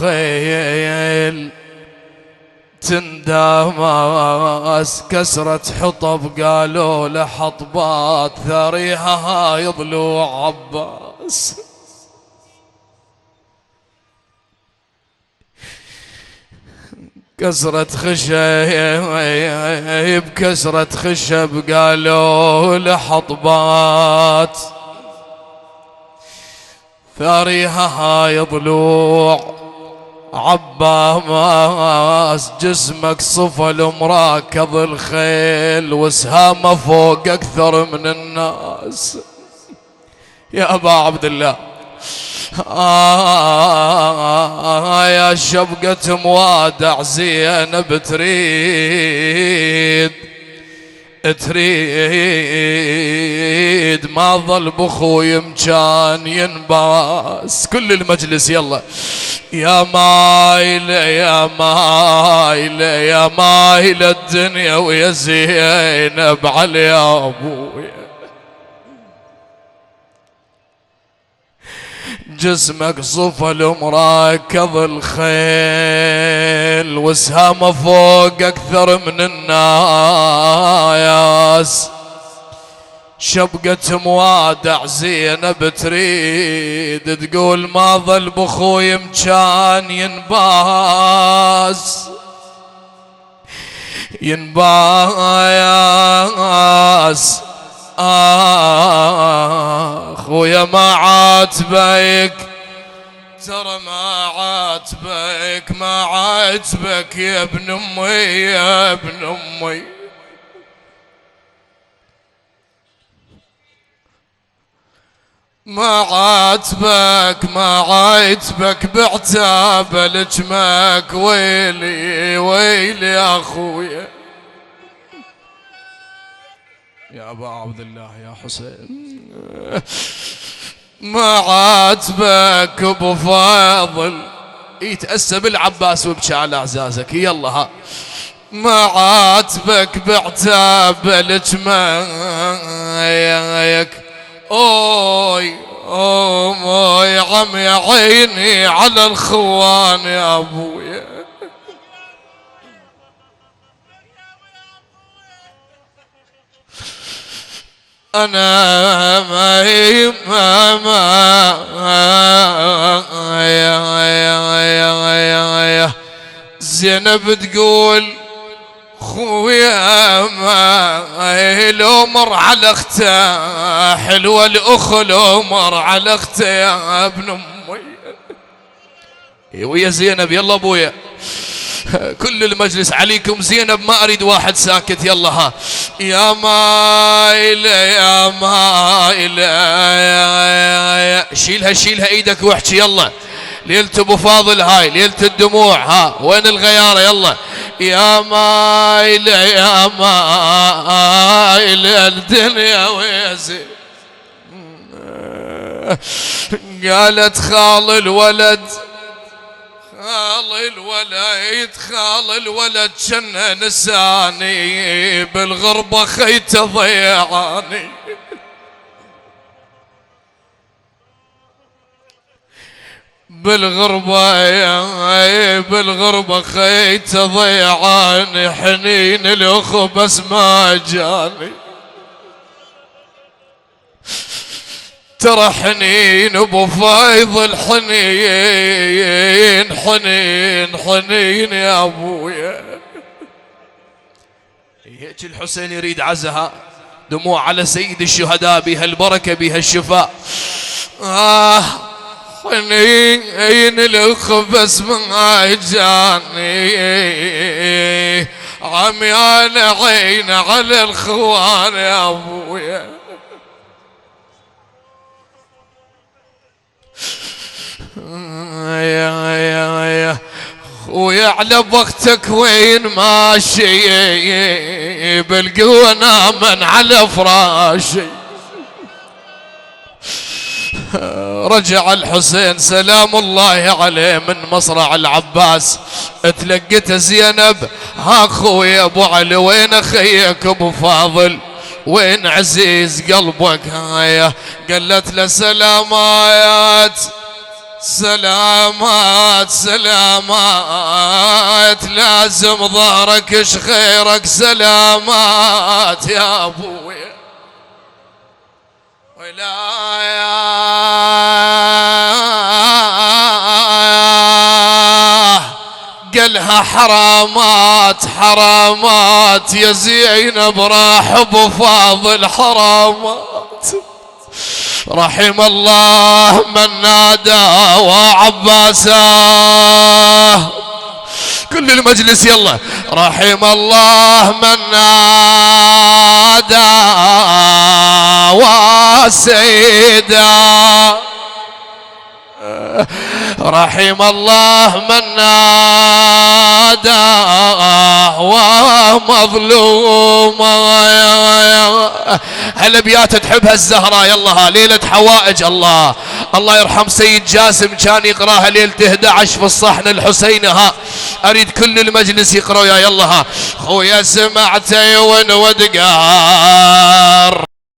خيل تندمس كسرة حطب قالوا له حطبات ثريها هاي ضلوع عباس. كسرة خشب كسرة خشب قالوا له حطبات ثريها هاي ضلوع عباس. جسمك صفل مراكض الخيل وسهامه فوق أكثر من الناس. يا أبا عبد الله يا شبقة موادع زينب تريد ما ظل بخوي مكان ينباس. كل المجلس يلا يا مايلة يا مايلة يا مايلة الدنيا ويا زينب علي يا أبويا. جسمك صفل مراكض الخيل وسهامه فوق أكثر من الناس. شبقة موادع زينب تريد تقول ما ظل بخوي مكان ينباس خويا ما عاتبك ترى ما عاتبك ما عاتبك يا ابن امي يا ابن امي. ما عاتبك ما عاتبك بعتاب لجمك ويلي ويلي يا اخويا. يا أبا عبد الله يا حسين ما عاتبك أبو فاضل يتأسى بالعباس وبكى على اعزازك. يلا ها ما عاتبك بعتاب لجمك اوي اوي عمي عيني على الخوان يا ابويا. أنا ما زينب تقول خويا ما لو مر على اخته حلوة الأخ لو مر على اخته يا ابن أمي. ويا زينب يلا أبويا كل المجلس عليكم زينب ما أريد واحد ساكت. يلا ها يا مايلة يا مايلة شيلها شيلها ايدك واحكي. يلا ليلة ابو فاضل هاي ليلة الدموع. ها وين الغيارة؟ يلا يا مايلة يا مايلة الدنيا ويزي. قالت خال الولد خال الولد شن نساني بالغربة خيت ضيعاني. بالغربة خيت ضيعاني حنين الأخ بس ما جاني. ترى حنين ابو فايض حنين حنين يا ابويا. هيك الحسين يريد عزها دموع على سيد الشهداء بها البركة بها الشفاء. حنين الاخ بس ما جاني عميان عين على الخوان يا ابويا. ويعلى بختك وين ماشي بالقوة نامن على فراشي. رجع الحسين سلام الله عليه من مصرع العباس. تلقت زينب ها خويا ابو علي وين اخيك ابو فاضل وين عزيز قلبك هايا؟ قالت له سلامات سلامات سلامات لازم ظهرك اش خيرك سلامات يا ابوي ولا قالها حرامات حرامات يا زينب راح ابو فاضل حرامات رحم الله من نادى وعباسه كل المجلس يلا رحم الله من نادى وسيدا رحم الله من نادى ومظلوم هالابيات تحبها الزهراء يلا ليلة حوائج الله الله يرحم سيد جاسم كان يقراها ليلة 11 في الصحن الحسين ها اريد كل المجلس يقرأ يا يلا خويا سمعتي ونود قار